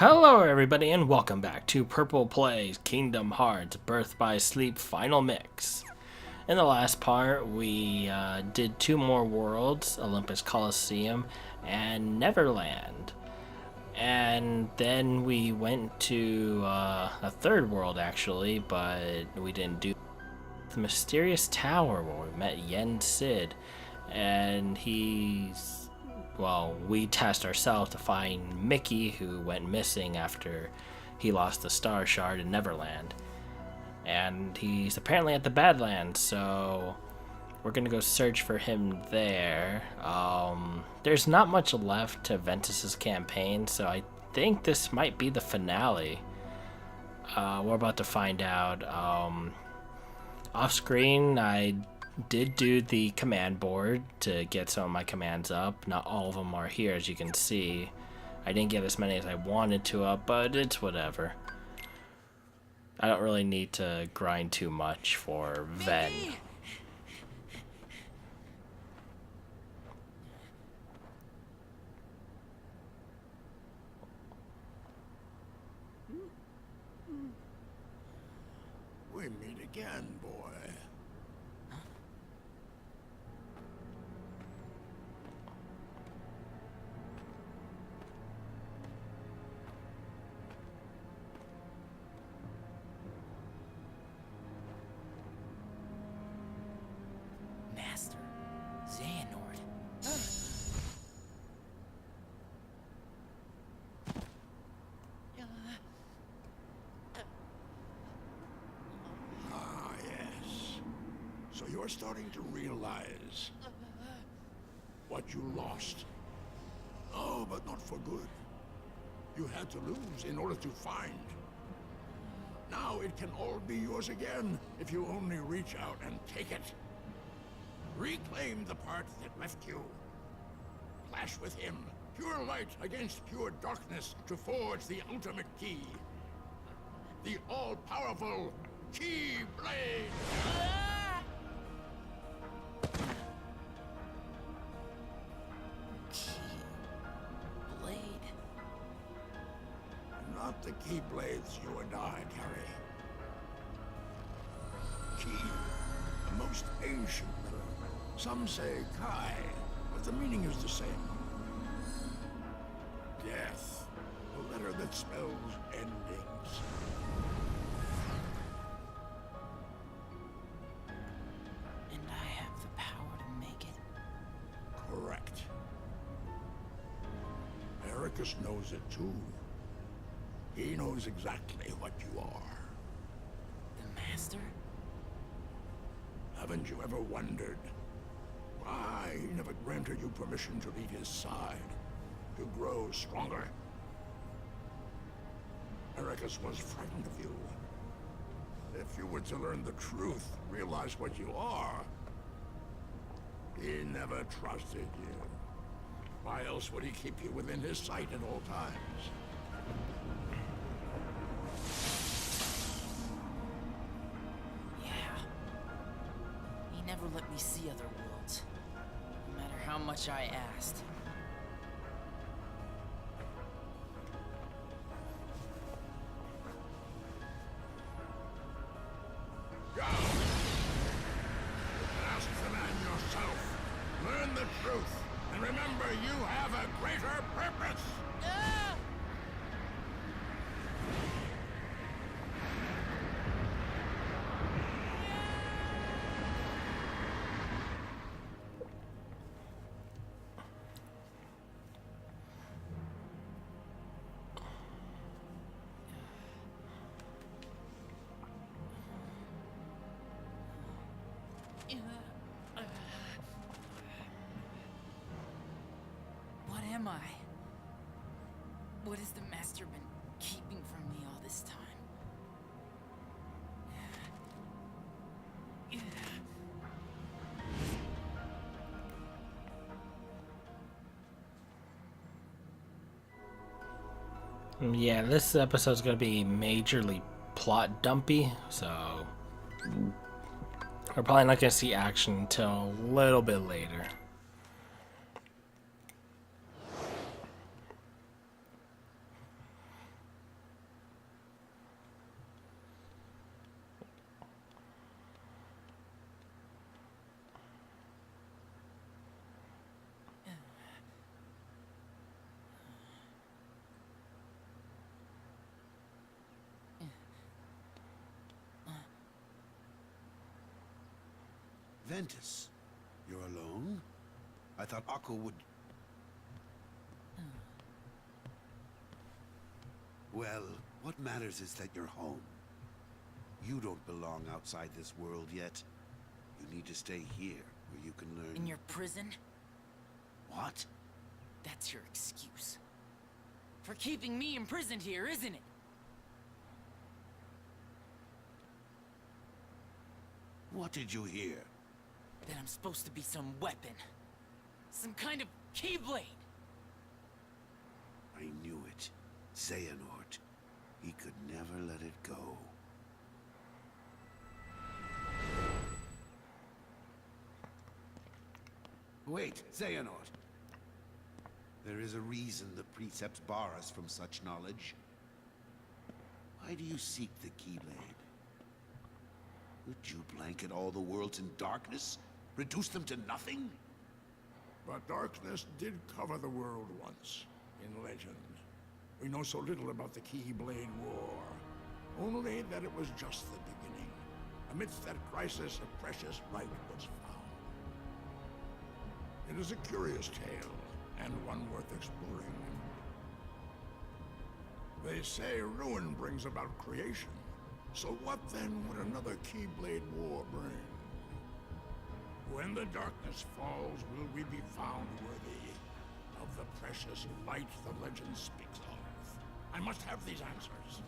Hello everybody and welcome back to Purple Plays Kingdom Hearts Birth by Sleep Final Mix. In the last part we did two more worlds, Olympus Coliseum and Neverland. And then we went to a third world actually, but we didn't do the Mysterious Tower where we met Yen Sid. And we tasked ourselves to find Mickey, who went missing after he lost the Star Shard in Neverland. And he's apparently at the Badlands, so we're gonna go search for him there. There's not much left to Ventus's campaign, so I think this might be the finale. We're about to find out. Off screen, I did do the command board to get some of my commands up. Not all of them are here, as you can see. I didn't get as many as I wanted to up, but it's whatever. I don't really need to grind too much for Ven. We meet again, boy. Master, Xehanort. Ah, yes. So you're starting to realize what you lost. Oh, but not for good. You had to lose in order to find. Now it can all be yours again if you only reach out and take it. Reclaim the part that left you. Clash with him. Pure light against pure darkness to forge the ultimate key. The all-powerful Keyblade! Blade. Not the Keyblades you and I carry. Key, the most ancient letter. Some say Kai, but the meaning is the same. Death, the letter that spells endings. And I have the power to make it. Correct. Ericus knows it too. He knows exactly what you are. The Master? Haven't you ever wondered why he never granted you permission to leave his side, to grow stronger? Ericus was frightened of you. If you were to learn the truth, realize what you are, he never trusted you. Why else would he keep you within his sight at all times? Yeah. He never let me see other worlds, no matter how much I asked. Go! Ask the man yourself. Learn the truth. And remember, you have a greater purpose. What am I? What has the Master been keeping from me all this time? Yeah, this episode's gonna be majorly plot dumpy, so we're probably not gonna see action until a little bit later. Ventus, you're alone? I thought Akko would... Well, what matters is that you're home. You don't belong outside this world yet. You need to stay here, where you can learn... In your prison? What? That's your excuse. For keeping me imprisoned here, isn't it? What did you hear? That I'm supposed to be some weapon. Some kind of Keyblade. I knew it. Xehanort. He could never let it go. Wait, Xehanort. There is a reason the precepts bar us from such knowledge. Why do you seek the Keyblade? Would you blanket all the worlds in darkness? Reduce them to nothing? But darkness did cover the world once, in legend. We know so little about the Keyblade War. Only that it was just the beginning. Amidst that crisis, a precious light was found. It is a curious tale, and one worth exploring. They say ruin brings about creation. So what then would another Keyblade War bring? When the darkness falls, will we be found worthy of the precious light the legend speaks of? I must have these answers.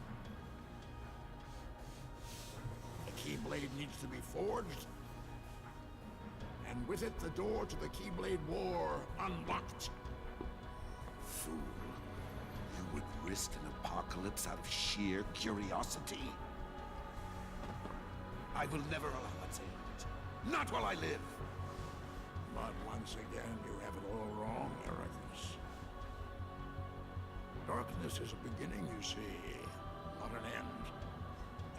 The Keyblade needs to be forged, and with it the door to the Keyblade War unlocked. Fool. You would risk an apocalypse out of sheer curiosity? I will never allow it, Xehanort. Not while I live! But once again, you have it all wrong, Ericus. Darkness is a beginning, you see, not an end.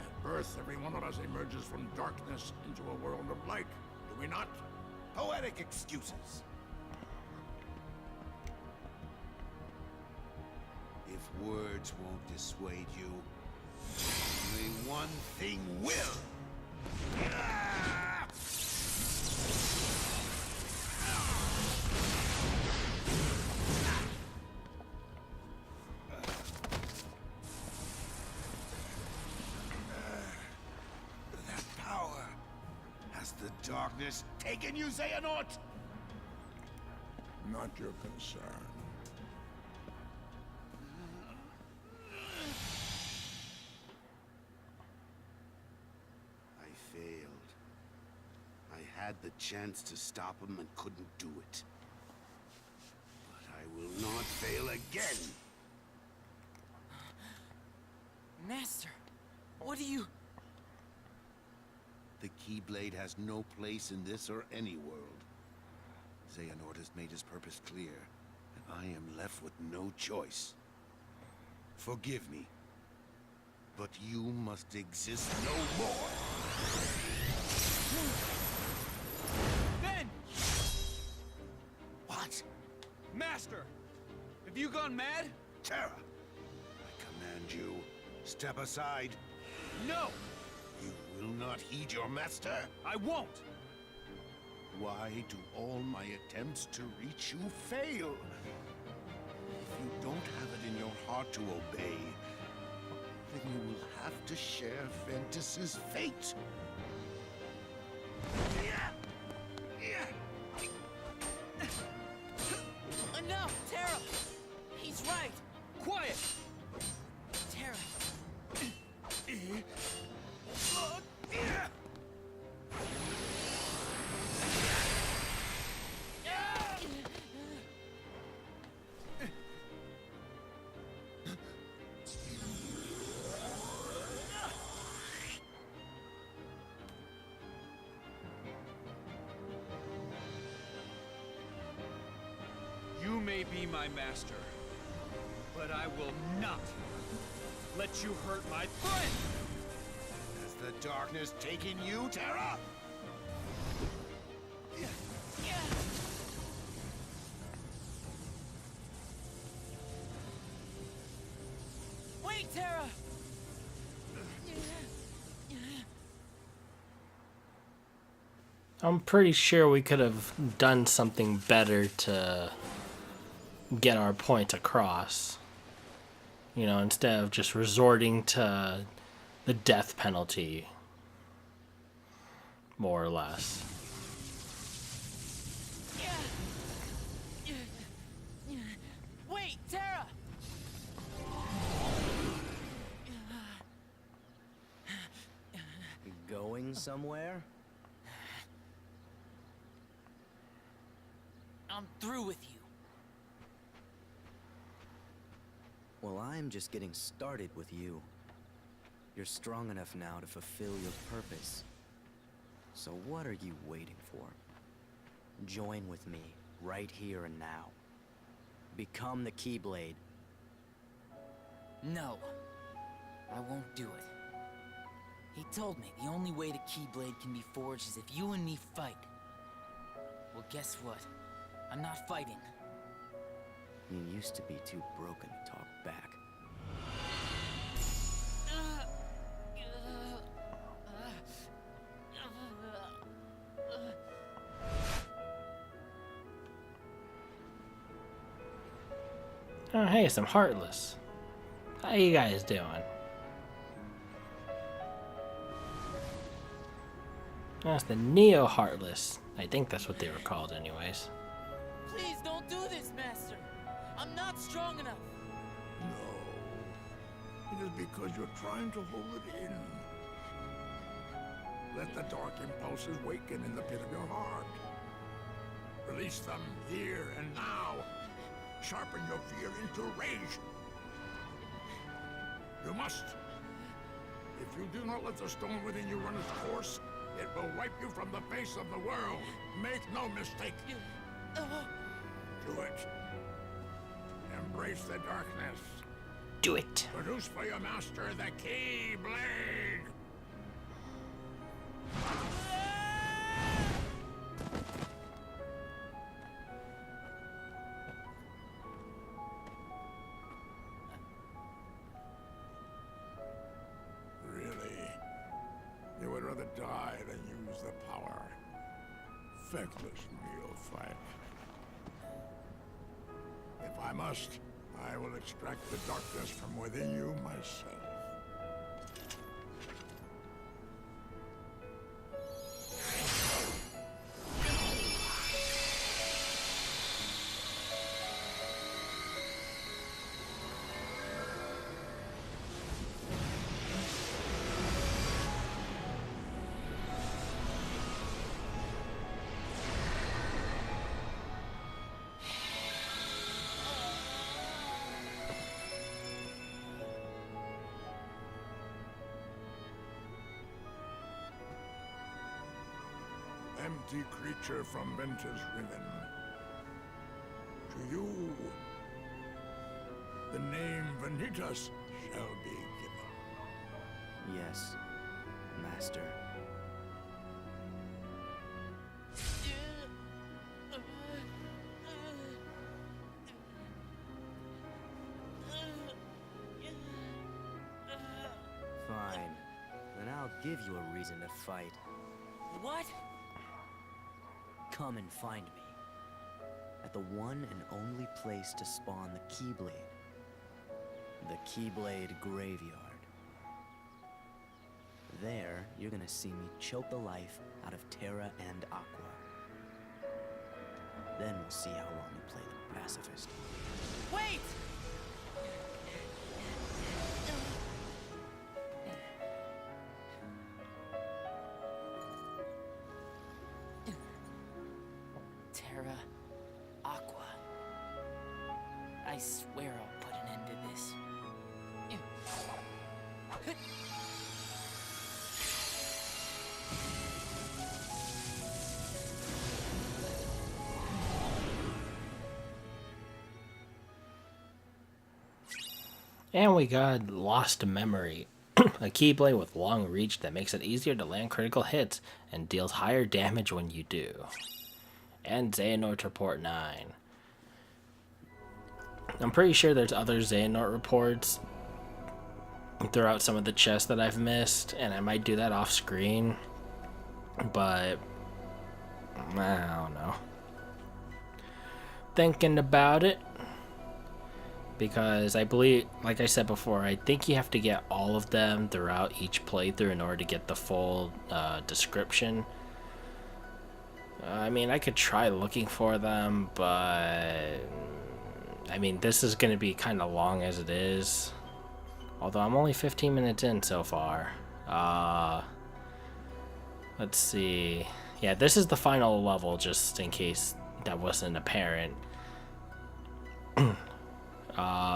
At birth, every one of us emerges from darkness into a world of light, do we not? Poetic excuses! If words won't dissuade you, only one thing will! That power! Has the darkness taken you, Xehanort? Not your concern. I failed. I had the chance to stop him and couldn't do it. But I will not fail again! Master, what do you... The Keyblade has no place in this or any world. Xehanort has made his purpose clear, and I am left with no choice. Forgive me, but you must exist no more! Ben! What? Master! Have you gone mad? Terra! I command you, step aside. No! You will not heed your master? I won't! Why do all my attempts to reach you fail? If you don't have it in your heart to obey, then you will have to share Ventus's fate. Enough, Terra! He's right! Quiet! Terra, You may be my master, but I will not let you hurt my friend! Has the darkness taken you, Terra? wait, Terra! I'm pretty sure we could have done something better to get our point across. You know, instead of just resorting to the death penalty, more or less. Wait, Tara! Going somewhere? I'm through with you. Well, I'm just getting started with you. You're strong enough now to fulfill your purpose. So what are you waiting for? Join with me, right here and now. Become the Keyblade. No. I won't do it. He told me the only way the Keyblade can be forged is if you and me fight. Well, guess what? I'm not fighting. You used to be too broken to talk back. Oh, hey, some Heartless. How you guys doing? That's the Neo Heartless. I think that's what they were called anyways. Please don't do this, Master. I'm not strong enough. No. It is because you're trying to hold it in. Let the dark impulses waken in the pit of your heart. Release them here and now. Sharpen your fear into rage. You must. If you do not let the stone within you run its course, it will wipe you from the face of the world. Make no mistake. Do it. Embrace the darkness. Do it. Produce for your master the Keyblade. Really? You would rather die than use the power. Feckless neophyte. If I must, I will extract the darkness from within you myself. Empty creature from Ventus riven. To you, the name Ventus shall be given. Yes, Master. Fine. Then I'll give you a reason to fight. What? Come and find me. At the one and only place to spawn the Keyblade. The Keyblade Graveyard. There, you're gonna see me choke the life out of Terra and Aqua. Then we'll see how long you play the pacifist. Wait! Terra, Aqua. I swear I'll put an end to this. And we got Lost Memory. A Keyblade with long reach that makes it easier to land critical hits and deals higher damage when you do. And Xehanort Report 9. I'm pretty sure there's other Xehanort reports throughout some of the chests that I've missed, and I might do that off screen. But I don't know. Thinking about it. Because I believe, like I said before, I think you have to get all of them throughout each playthrough in order to get the full description. I mean, I could try looking for them, but I mean, this is going to be kind of long as it is. Although I'm only 15 minutes in so far. Let's see. Yeah, this is the final level, just in case that wasn't apparent.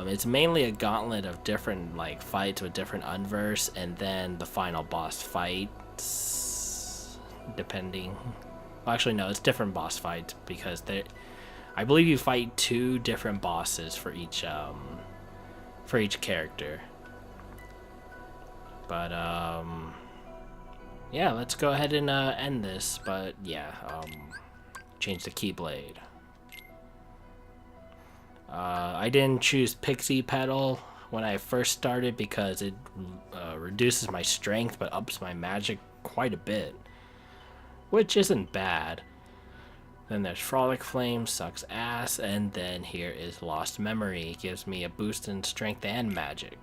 It's mainly a gauntlet of different like fights with different unverse, and then the final boss fights, depending. Well, actually, no, it's different boss fights because I believe you fight 2 different bosses for each character. But yeah, let's go ahead and end this. But yeah, change the Keyblade. I didn't choose Pixie Petal when I first started because it reduces my strength but ups my magic quite a bit, which isn't bad. Then there's Frolic Flame, sucks ass, and then here is Lost Memory, gives me a boost in strength and magic.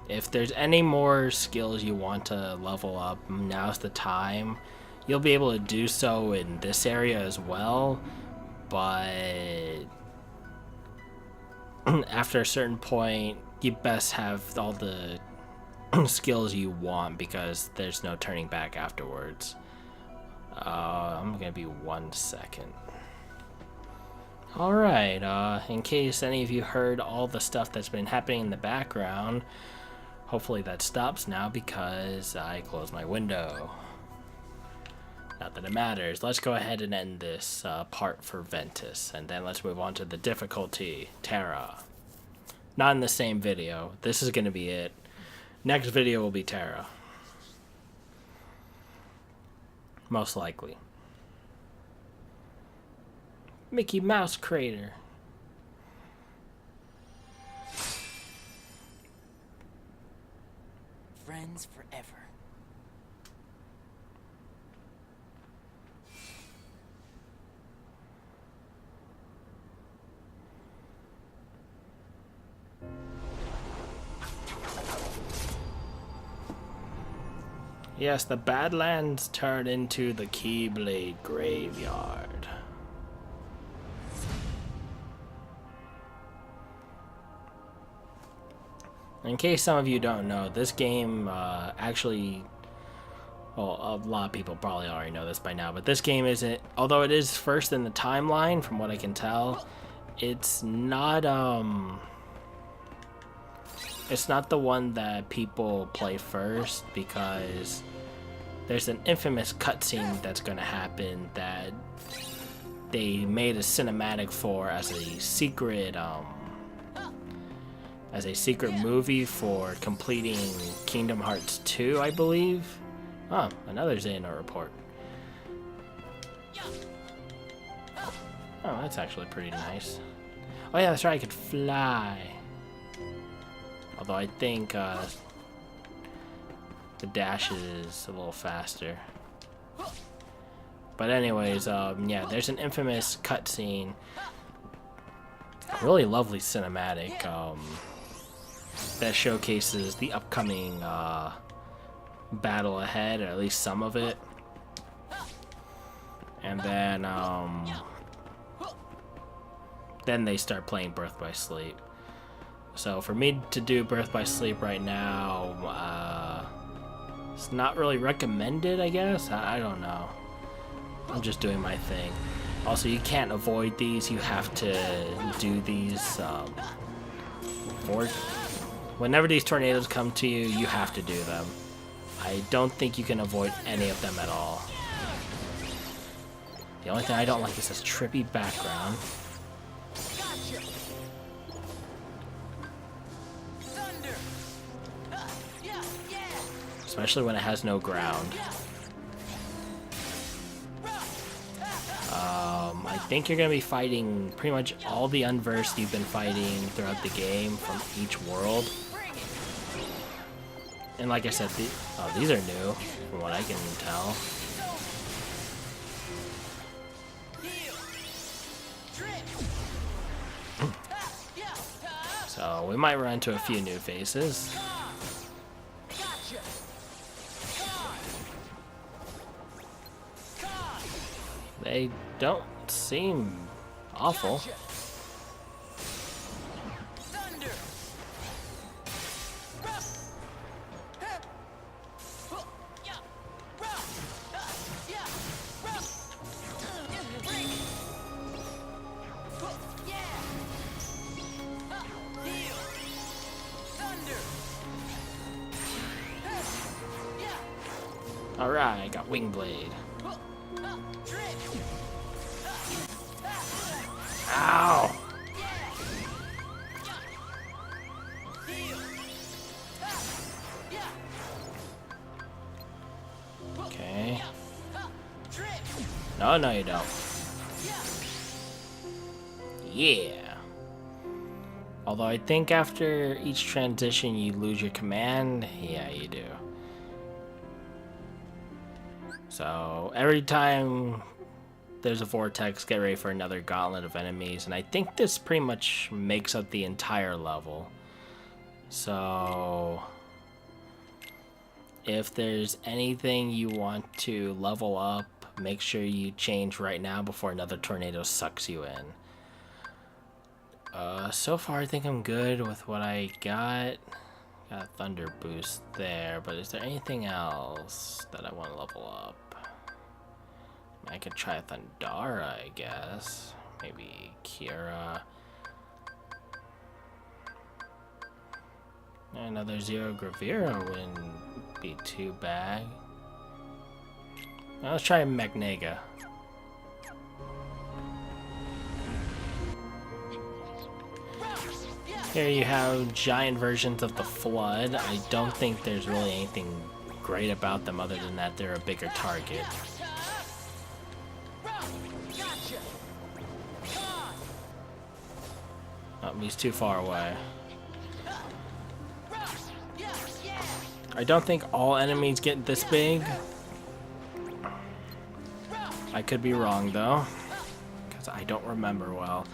If there's any more skills you want to level up, now's the time. You'll be able to do so in this area as well, but after a certain point, you best have all the skills you want because there's no turning back afterwards. I'm gonna be 1 second. Alright, in case any of you heard all the stuff that's been happening in the background, hopefully that stops now because I closed my window. Not that it matters. Let's go ahead and end this part for Ventus, and then let's move on to the difficulty, Terra. Not in the same video. This is going to be it. Next video will be Terra. Most likely. Mickey Mouse Crater. Friends forever. Yes, the Badlands turn into the Keyblade Graveyard. In case some of you don't know, this game actually, well, a lot of people probably already know this by now, but this game isn't, although it is first in the timeline from what I can tell, it's not the one that people play first because there's an infamous cutscene that's going to happen that they made a cinematic for as a secret movie for completing Kingdom Hearts 2, I believe. Oh, another Xehanort report. Oh, that's actually pretty nice. Oh yeah, that's right, I could fly. Although I think the dash is a little faster. But anyways, yeah, there's an infamous cutscene. Really lovely cinematic that showcases the upcoming battle ahead, or at least some of it. And then they start playing Birth by Sleep. So for me to do Birth by Sleep right now, it's not really recommended, I guess. I don't know. I'm just doing my thing. Also, you can't avoid these. You have to do these. Whenever these tornadoes come to you, you have to do them. I don't think you can avoid any of them at all. The only thing I don't like is this trippy background. Especially when it has no ground. I think you're going to be fighting pretty much all the unversed you've been fighting throughout the game from each world. And like I said, these are new, from what I can tell. So we might run into a few new faces. They don't seem awful. Alright, I got Wing Blade. Ow! Okay. No, no, you don't. Yeah. Although I think after each transition you lose your command. Yeah, you do. So every time there's a vortex, get ready for another gauntlet of enemies, and I think this pretty much makes up the entire level. So if there's anything you want to level up, make sure you change right now before another tornado sucks you in. So far I think I'm good with what I got. Got a thunder boost there, but is there anything else that I want to level up? I could try Thundara, I guess. Maybe Kira. Another Zero Graveyard wouldn't be too bad. Now let's try Magnega. Here you have giant versions of the Flood. I don't think there's really anything great about them other than that they're a bigger target. Oh, he's too far away. I don't think all enemies get this big. I could be wrong though, because I don't remember well.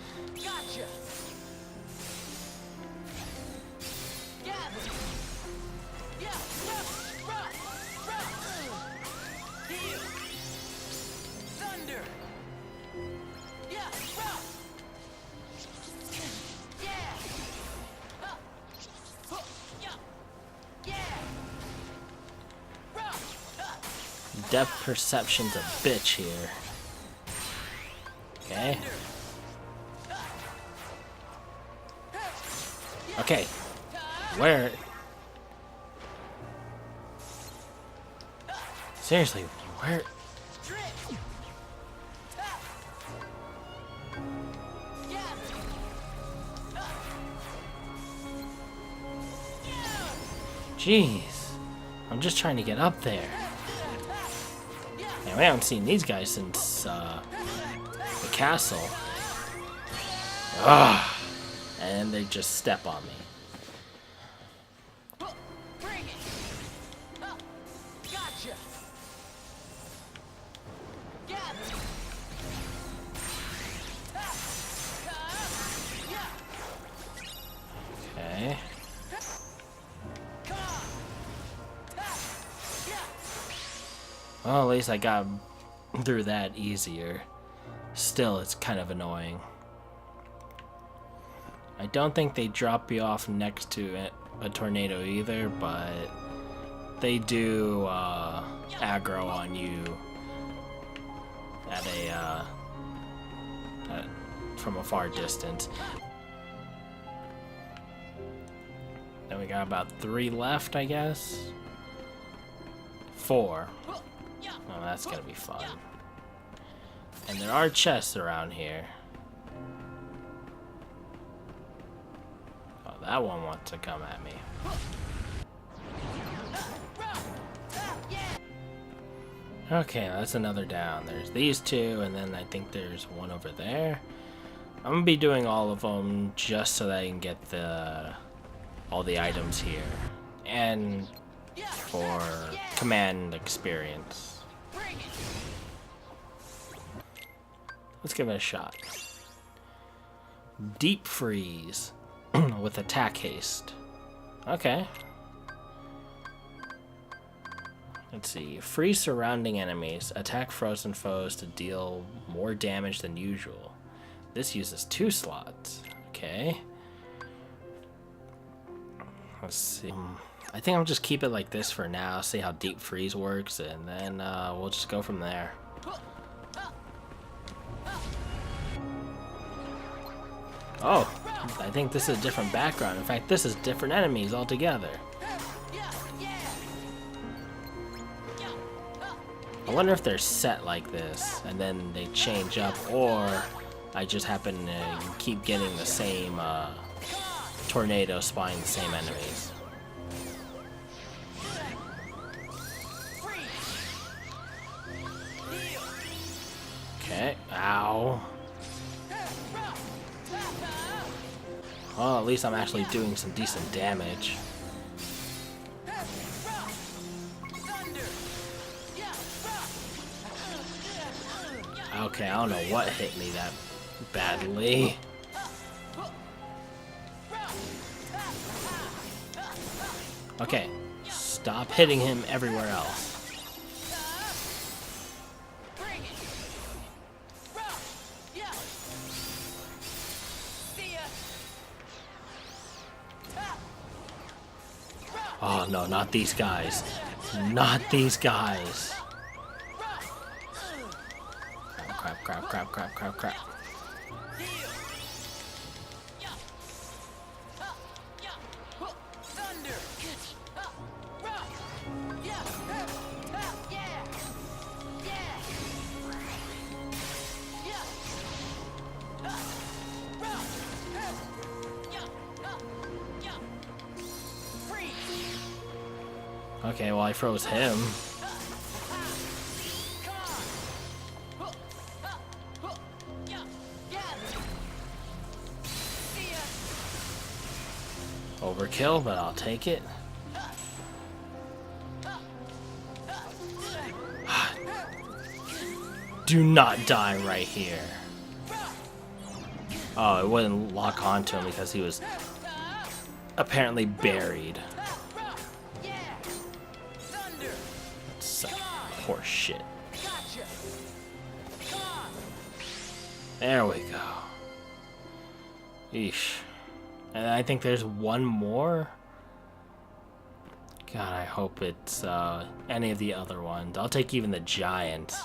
Depth perception's a bitch here. Okay. Okay. Where? Seriously, where? Jeez. I'm just trying to get up there. Man, we haven't seen these guys since the castle. Ugh. And they just step on me. Okay. Well, at least I got through that easier. Still, it's kind of annoying. I don't think they drop you off next to a tornado either, but they do aggro on you at from a far distance. Then we got about 3 left, I guess. 4. Oh, that's gonna be fun. And there are chests around here. Oh, that one wants to come at me. Okay, that's another down. There's these 2, and then I think there's one over there. I'm gonna be doing all of them just so that I can get all the items here. And for command experience. Let's give it a shot. Deep freeze with attack haste. Okay. Let's see. Freeze surrounding enemies. Attack frozen foes to deal more damage than usual. This uses 2 slots. Okay. Let's see. I think I'll just keep it like this for now. See how deep freeze works, and then we'll just go from there. Oh, I think this is a different background. In fact, this is different enemies altogether. I wonder if they're set like this, and then they change up, or I just happen to keep getting the same tornado spawning the same enemies. Okay, ow. Well, at least I'm actually doing some decent damage. Okay, I don't know what hit me that badly. Okay, stop hitting him everywhere else. Oh no, not these guys. Not these guys. Crap. Okay, well I froze him. Overkill, but I'll take it. Do not die right here. Oh, it wouldn't lock onto him because he was apparently buried. Such horse shit. There we go. Eesh. And I think there's one more. God, I hope it's any of the other ones. I'll take even the giant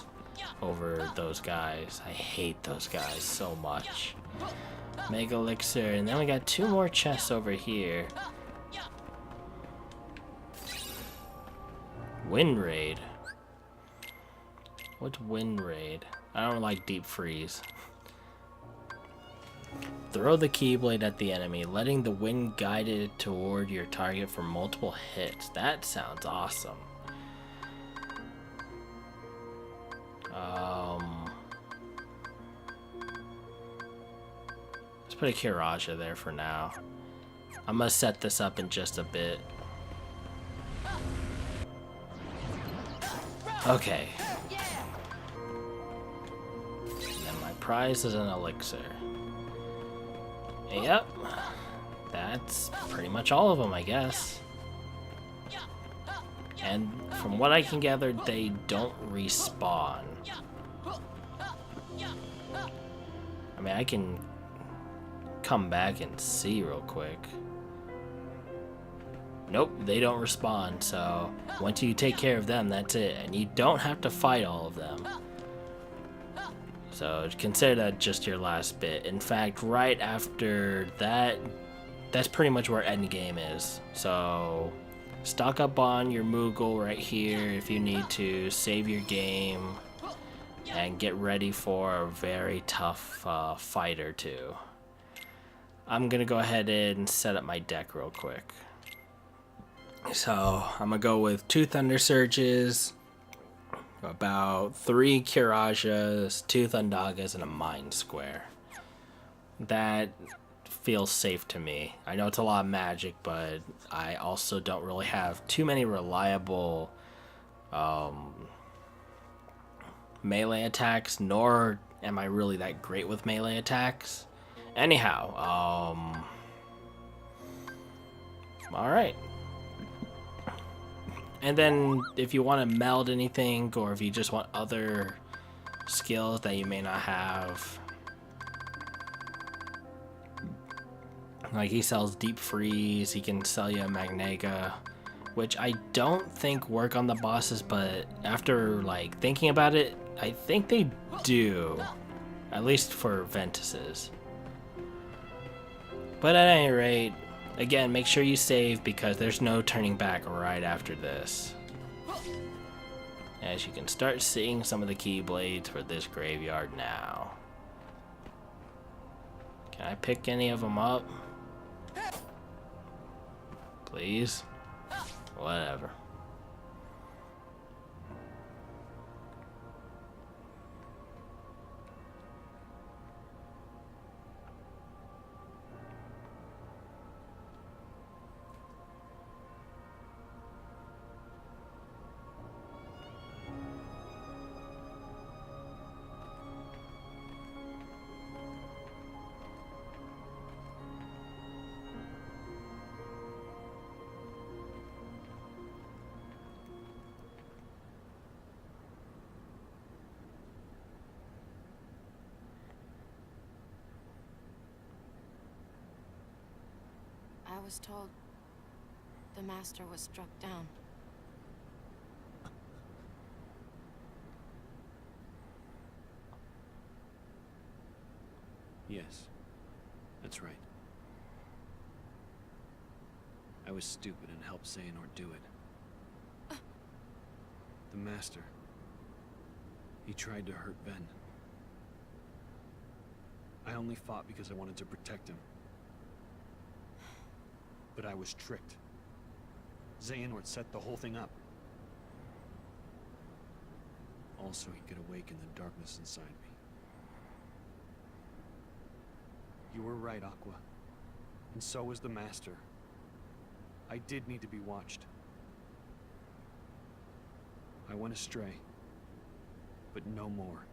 over those guys. I hate those guys so much. Mega Elixir, and then we got 2 more chests over here. Wind Raid. What's Wind Raid? I don't like Deep Freeze. Throw the Keyblade at the enemy, letting the wind guide it toward your target for multiple hits. That sounds awesome. Let's put a Kiraja there for now. I'm gonna set this up in just a bit. Okay. And then my prize is an elixir. Yep, that's pretty much all of them, I guess. And from what I can gather, they don't respawn. I mean, I can come back and see real quick. Nope, they don't respawn, so once you take care of them, that's it. And you don't have to fight all of them. So consider that just your last bit. In fact, right after that, that's pretty much where endgame is. So stock up on your Moogle right here if you need to, save your game, and get ready for a very tough fight or two. I'm gonna go ahead and set up my deck real quick. So I'm gonna go with 2 Thunder Surges, about 3 Kirajas, 2 Thundagas, and a Mind Square. That feels safe to me. I know it's a lot of magic, but I also don't really have too many reliable melee attacks, nor am I really that great with melee attacks. Anyhow, alright. And then if you want to meld anything, or if you just want other skills that you may not have, like he sells Deep Freeze, he can sell you a Magnega, which I don't think work on the bosses, but after like thinking about it, I think they do, at least for Ventus's. But at any rate, again, make sure you save because there's no turning back right after this. As you can start seeing some of the Keyblades for this graveyard now. Can I pick any of them up? Please? Whatever. I was told the master was struck down. Yes, that's right. I was stupid and helped Xehanort do it. The Master. He tried to hurt Ven. I only fought because I wanted to protect him. But I was tricked. Xehanort set the whole thing up. Also, he could awaken the darkness inside me. You were right, Aqua. And so was the Master. I did need to be watched. I went astray. But no more.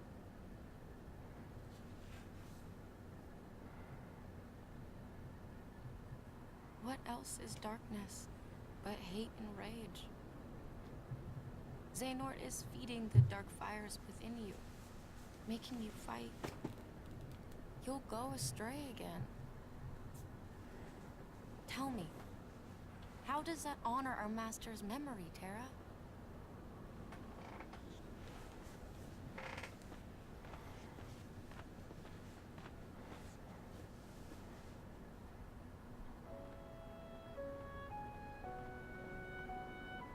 What else is darkness but hate and rage? Xehanort is feeding the dark fires within you, making you fight. You'll go astray again. Tell me, how does that honor our master's memory, Terra?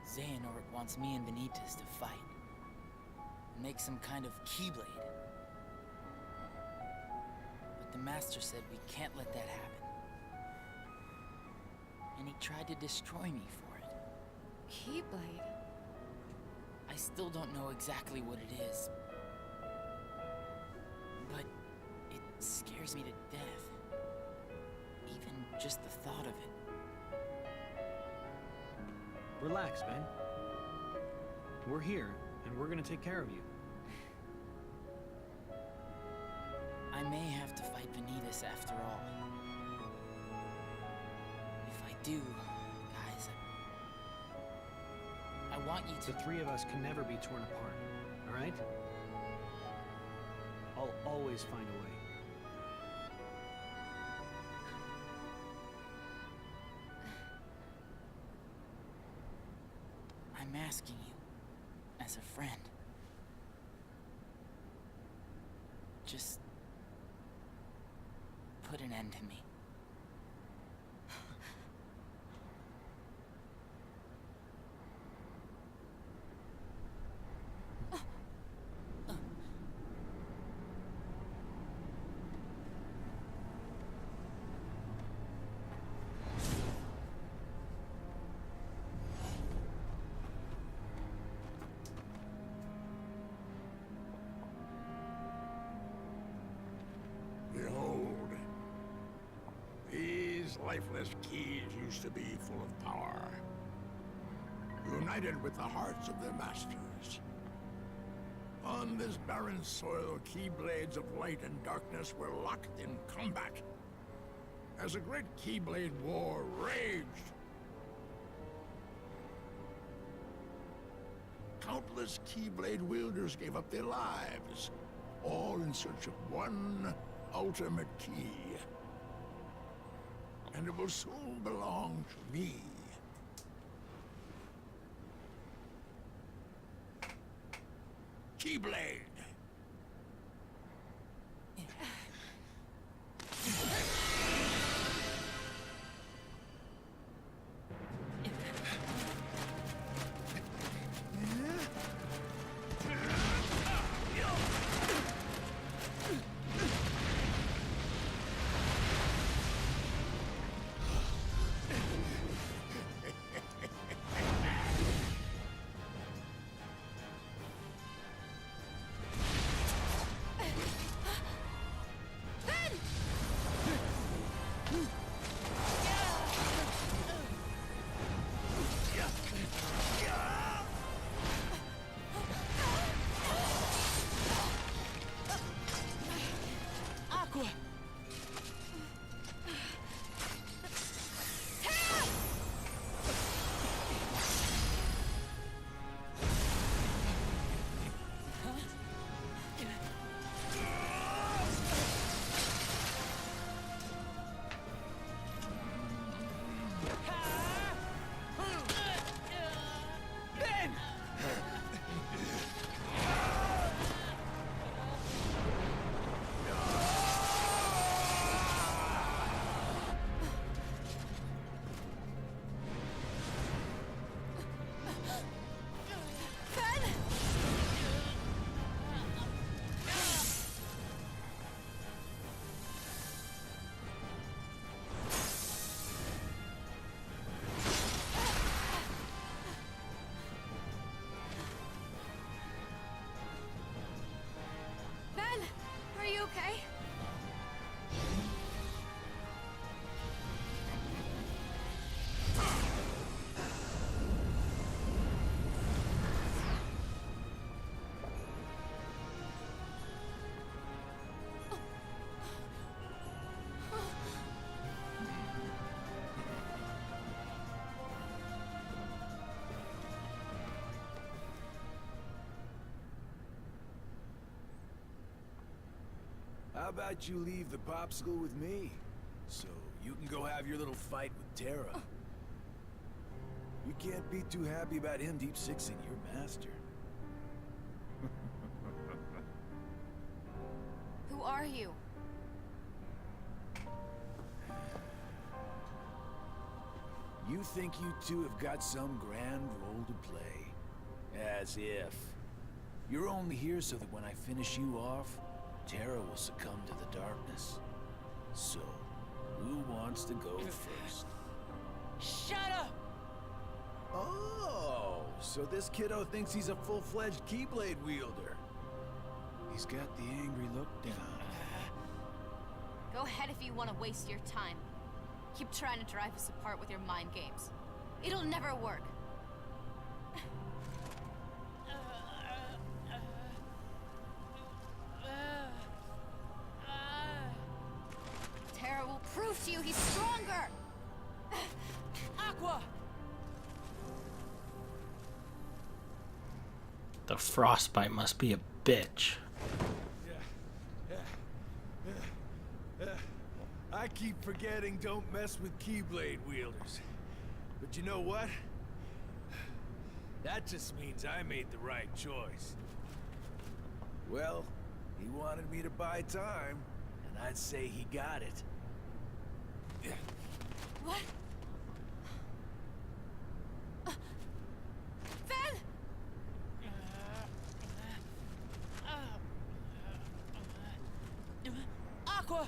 Xehanort wants me and Ventus to fight. Make some kind of Keyblade. But the Master said we can't let that happen. And he tried to destroy me for it. Keyblade? I still don't know exactly what it is. But it scares me to death. Even just the thought of it. Relax, Ben. We're here, and we're gonna take care of you. I may have to fight Ventus after all. If I do, guys, I want you to... The three of us can never be torn apart, all right? I'll always find a way. I'm asking you, as a friend. Just... put an end to me. Behold, lifeless keys used to be full of power, united with the hearts of their masters. On this barren soil, Keyblades of light and darkness were locked in combat. As a great Keyblade war raged, countless Keyblade wielders gave up their lives, all in search of one ultimate key. And it will soon belong to me. Keyblade! Are you okay? How about you leave the popsicle with me, so you can go have your little fight with Terra? You can't be too happy about him deep sixing your master. Who are you? You think you two have got some grand role to play? As if. You're only here so that when I finish you off, Terra will succumb to the darkness. So, who wants to go first? Shut up! Oh, so this kiddo thinks he's a full-fledged Keyblade wielder. He's got the angry look down. Go ahead if you want to waste your time. Keep trying to drive us apart with your mind games. It'll never work. Terra will prove to you he's stronger! Aqua! The frostbite must be a bitch. I keep forgetting don't mess with Keyblade wielders. But you know what? That just means I made the right choice. Well, he wanted me to buy time, and I'd say he got it. What? Ven! Aqua!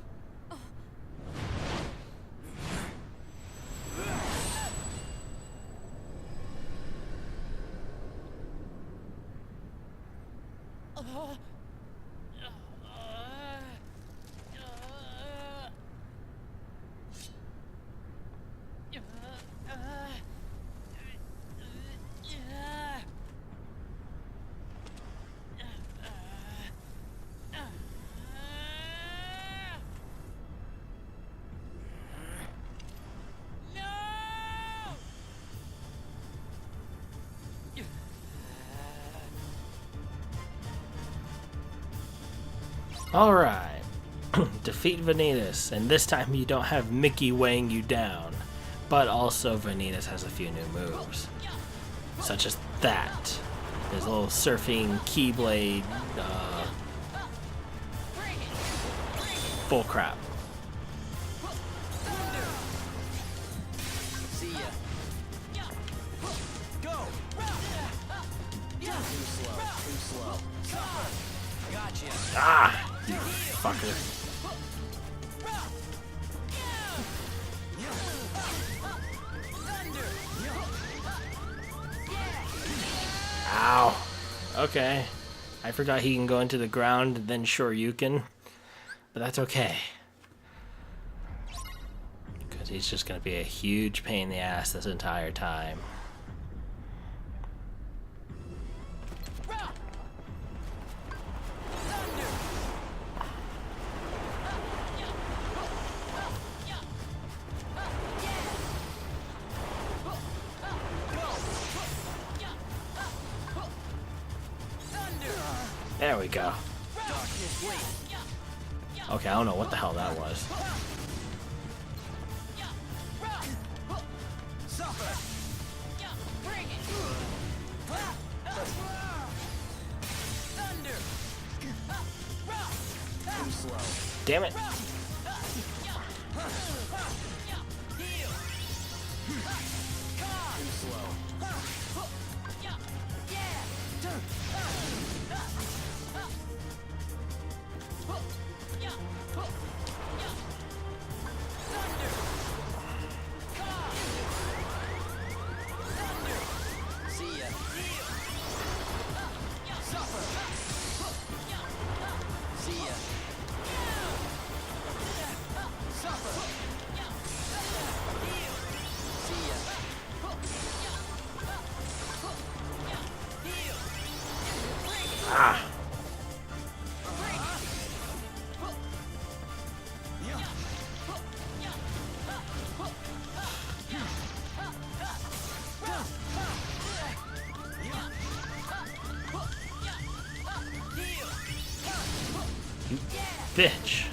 Alright. Defeat Ventus, and this time you don't have Mickey weighing you down. But also Ventus has a few new moves. Such as that. There's a little surfing Keyblade, bull crap. See ya. Go. Too slow. Gotcha. Ah, you fucker. Ow. Okay. I forgot he can go into the ground and then Shoryuken. But that's okay. Because he's just going to be a huge pain in the ass this entire time. There we go. Okay, I don't know what the hell that was. Damn it. Ah. You bitch.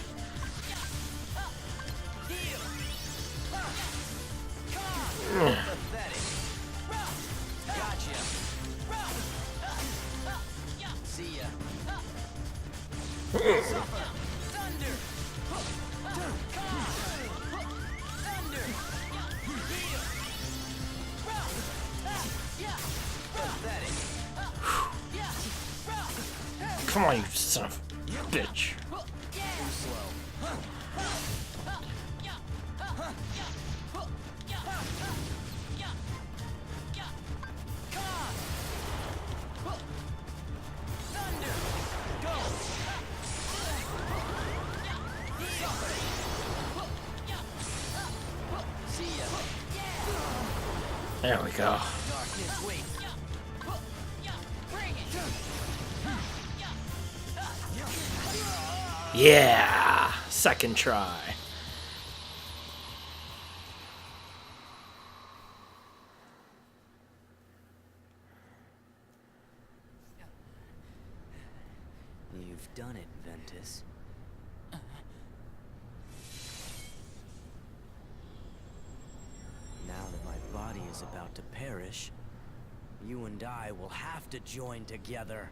Come on, you son of a bitch. There we go. Yeah! Second try. You've done it, Ventus. Now that my body is about to perish, you and I will have to join together.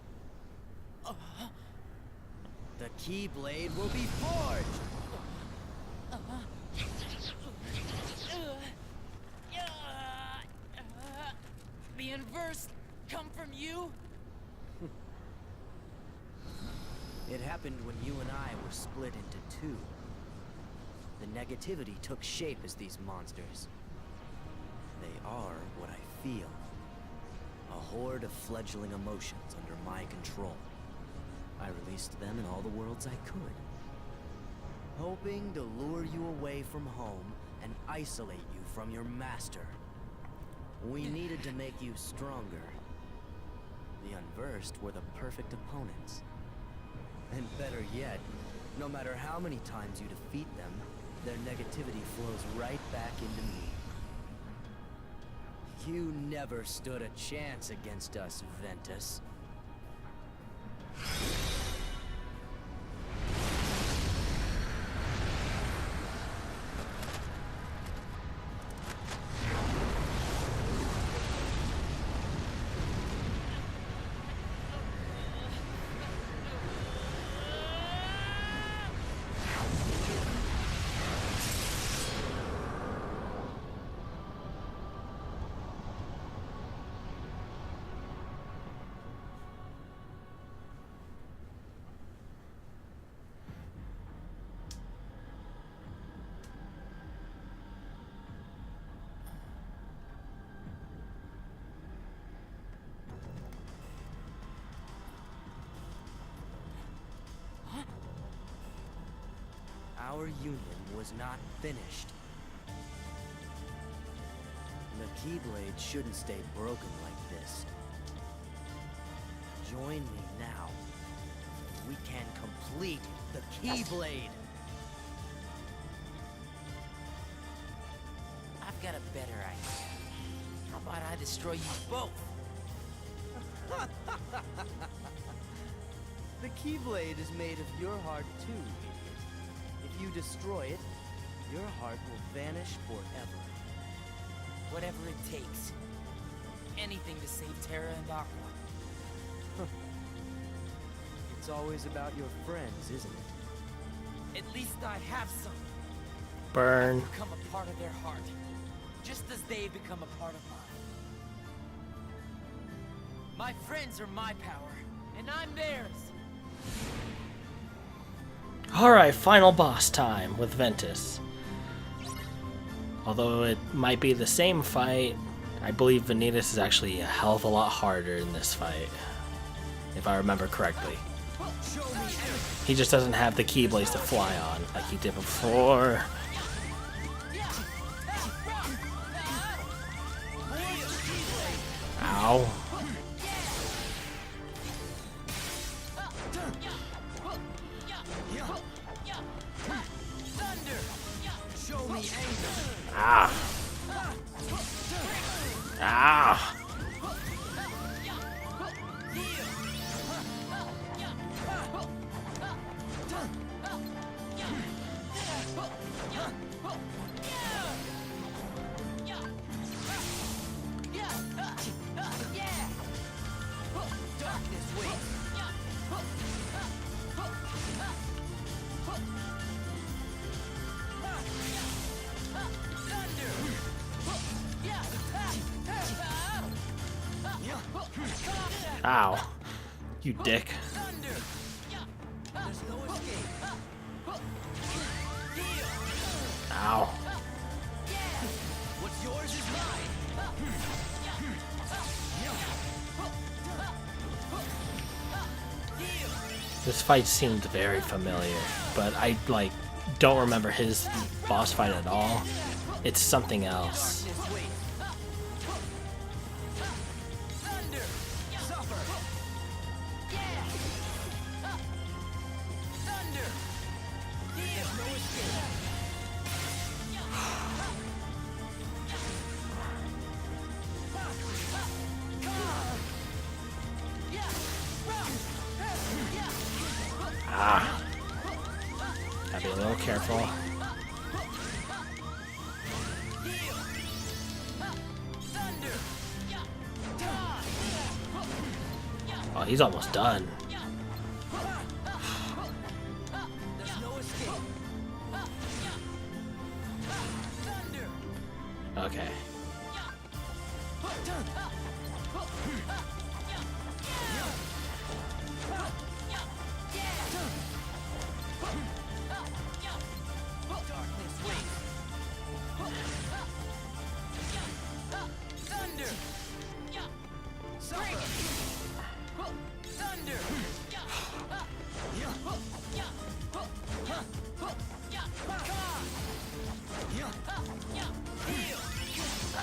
The Keyblade will be forged! The inverse come from you? It happened when you and I were split into two. The negativity took shape as these monsters. They are what I feel. A horde of fledgling emotions under my control. I released them in all the worlds I could. Hoping to lure you away from home and isolate you from your master. We needed to make you stronger. The Unversed were the perfect opponents. And better yet, no matter how many times you defeat them, their negativity flows right back into me. You never stood a chance against us, Ventus. our union was not finished. The Keyblade shouldn't stay broken like this. Join me now. We can complete the Keyblade. I've got a better idea. How about I destroy you both? The Keyblade is made of your heart too, idiot. If you destroy it, your heart will vanish forever. Whatever it takes. Anything to save Terra and Aqua. It's always about your friends, isn't it? At least I have some. Burn. I've become a part of their heart. Just as they become a part of mine. My friends are my power, and I'm theirs. Alright, final boss time with Ventus. Although it might be the same fight, I believe Ventus is actually a hell of a lot harder in this fight. If I remember correctly. He just doesn't have the Keyblades to fly on like he did before. Ow. Ah. Ah. Ow. You dick. Ow. What's yours is mine. This fight seemed very familiar, but I don't remember his boss fight at all. It's something else. Ah. Gotta be a little careful. Oh, he's almost done. Okay.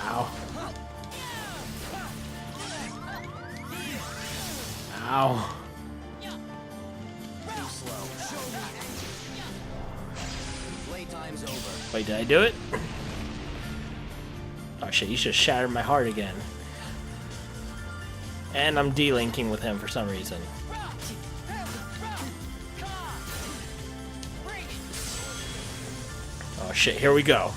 Ow. Ow. Playtime's over. Wait, did I do it? Oh shit, you just shattered my heart again. And I'm delinking with him for some reason. Oh shit, here we go.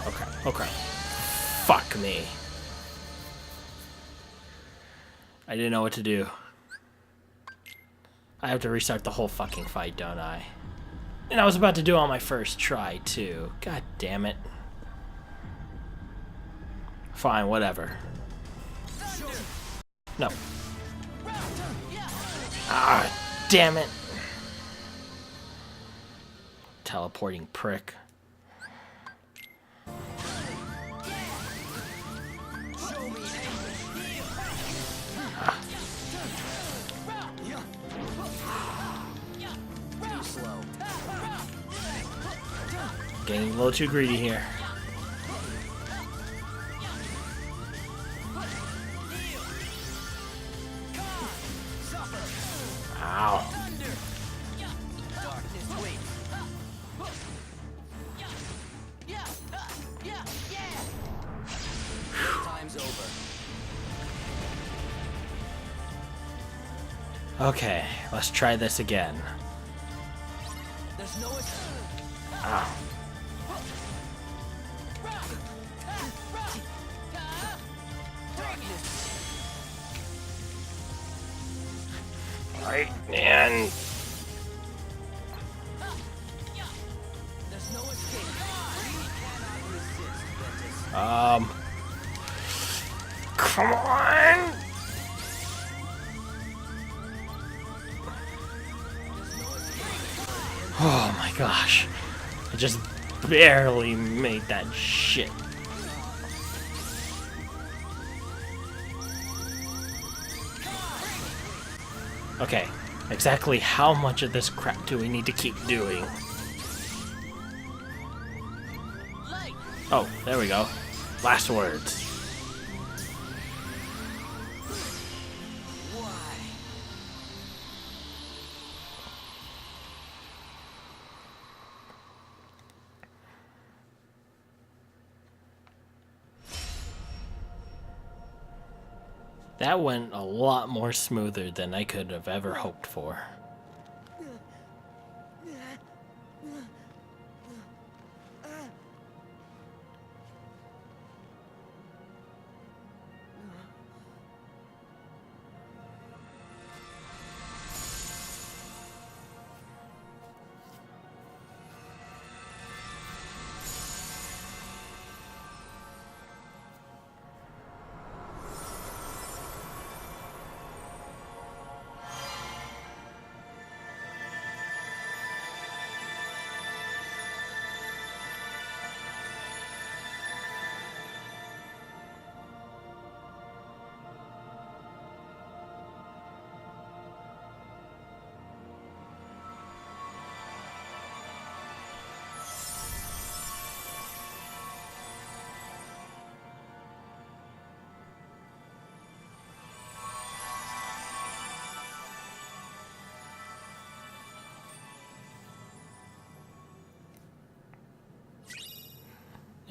Okay, okay. Fuck me. I didn't know what to do. I have to restart the whole fucking fight, don't I? And I was about to do it on my first try, too. God damn it. Fine, whatever. No. Ah, damn it. Teleporting prick. getting a little too greedy here. Ow. Time's over. Okay, let's try this again. There's no Ow. Right, and There's no escape. We cannot resist, Ventus. come on. Oh my gosh. I just barely made that shit. Okay, exactly how much of this crap do we need to keep doing? Oh, there we go. Last words. That went a lot more smoother than I could have ever hoped for.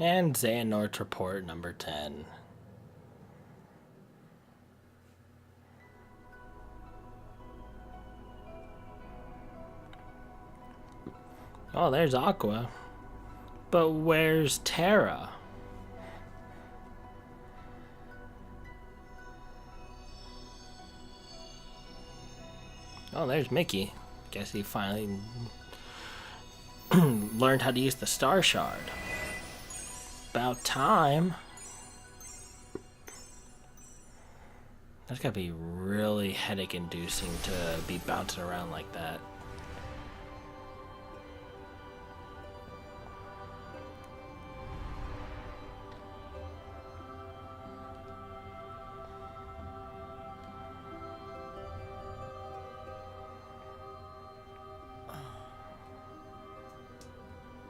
And Xehanort's report number 10. Oh, there's Aqua. But where's Terra? Oh, there's Mickey. Guess he finally learned how to use the Star Shard. About time. That's gotta be really headache inducing to be bouncing around like that.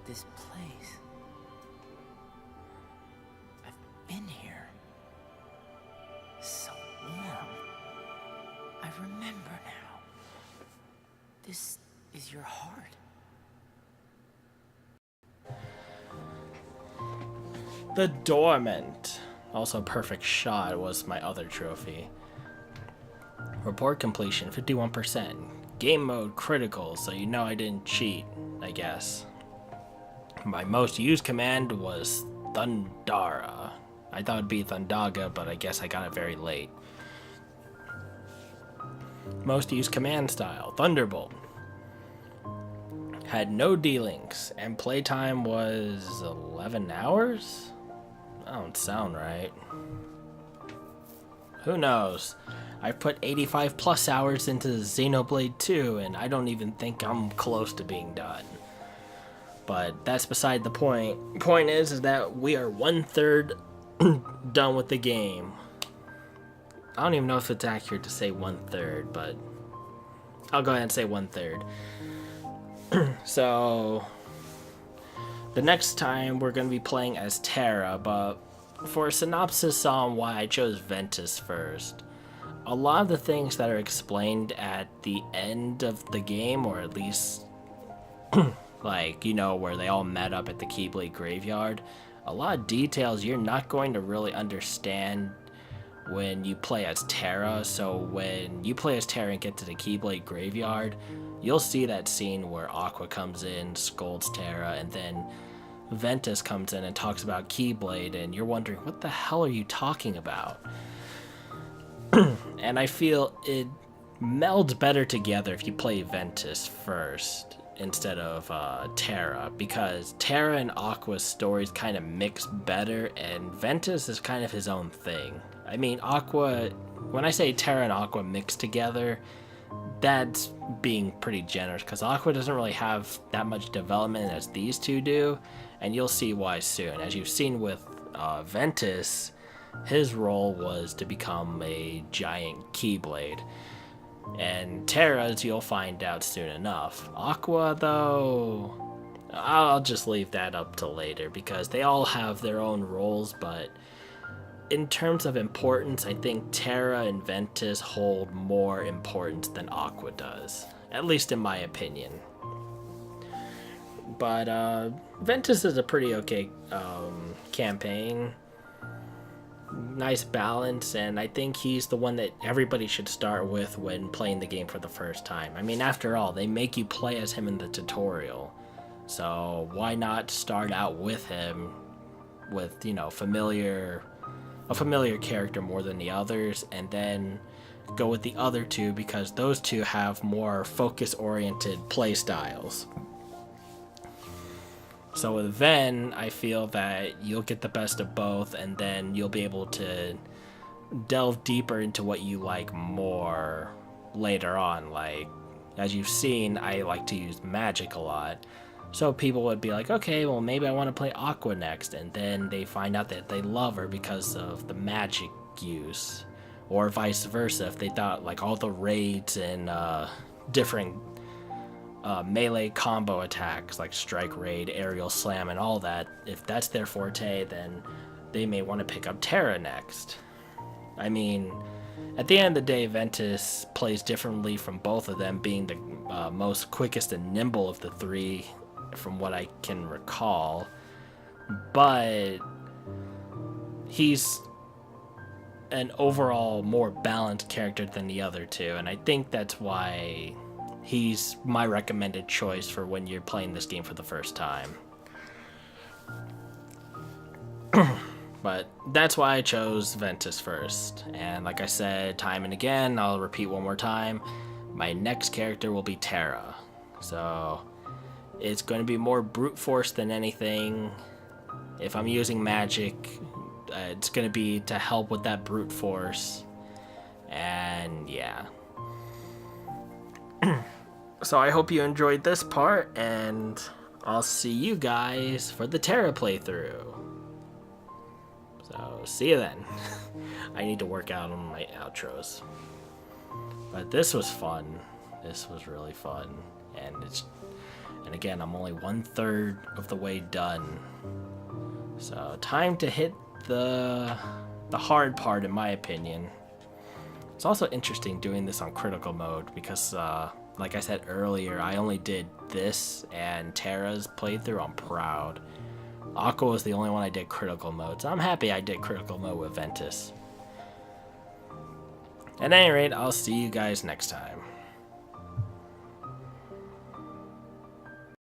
This place. I've been here. So warm. I remember now. This is your heart. The Dormant. Also, perfect shot was my other trophy. Report completion 51%. Game mode critical, so you know I didn't cheat, I guess. My most used command was Thundara. I thought it'd be Thundaga, but I guess I got it very late. Most used command style, Thunderbolt. Had no dealings, and playtime was 11 hours? That don't sound right. Who knows? I've put 85 plus hours into Xenoblade 2, and I don't even think I'm close to being done. But that's beside the point. Point is that we are 1/3 done with the game. I don't even know if it's accurate to say 1/3, but I'll go ahead and say 1/3. So the next time we're going to be playing as Terra, but for a synopsis on why I chose Ventus first, a lot of the things that are explained at the end of the game, or at least like, you know, where they all met up at the Keyblade Graveyard, a lot of details you're not going to really understand when you play as Terra. So when you play as Terra and get to the Keyblade Graveyard, you'll see that scene where Aqua comes in, scolds Terra, and then Ventus comes in and talks about Keyblade, and you're wondering, what the hell are you talking about? And I feel it melds better together if you play Ventus first instead of Terra, because Terra and Aqua's stories kind of mix better, and Ventus is kind of his own thing. I mean, Aqua, when I say Terra and Aqua mix together, that's being pretty generous, because Aqua doesn't really have that much development as these two do, and you'll see why soon. As you've seen with Ventus, his role was to become a giant Keyblade. And Terra's, you'll find out soon enough. Aqua, though, I'll just leave that up to later, because they all have their own roles, but in terms of importance, I think Terra and Ventus hold more importance than Aqua does, at least in my opinion. But Ventus is a pretty okay campaign. Nice balance, and I think he's the one that everybody should start with when playing the game for the first time. I mean, after all, they make you play as him in the tutorial, so why not start out with him, with, you know, a familiar character more than the others, and then go with the other two, because those two have more focus-oriented play styles. So with Ven, I feel that you'll get the best of both, and then you'll be able to delve deeper into what you like more later on. Like, as you've seen, I like to use magic a lot. So people would be like, okay, well, maybe I want to play Aqua next, and then they find out that they love her because of the magic use. Or vice versa, if they thought, like, all the raids and different melee combo attacks like Strike Raid, Aerial Slam, and all that, if that's their forte, then they may want to pick up Terra next. I mean, at the end of the day, Ventus plays differently from both of them, being the most quickest and nimble of the three, from what I can recall. But he's an overall more balanced character than the other two, and I think that's why he's my recommended choice for when you're playing this game for the first time. But that's why I chose Ventus first. And like I said time and again, I'll repeat one more time, my next character will be Terra. So it's going to be more brute force than anything. If I'm using magic, it's going to be to help with that brute force. And yeah. So I hope you enjoyed this part, and I'll see you guys for the Terra playthrough. So see you then. I need to work out on my outros. But this was fun. This was really fun. And again, I'm only 1/3 of the way done. So time to hit the hard part, in my opinion. It's also interesting doing this on critical mode, because like I said earlier, I only did this and Terra's playthrough on Proud. Aqua was the only one I did critical mode, so I'm happy I did critical mode with Ventus. At any rate, I'll see you guys next time.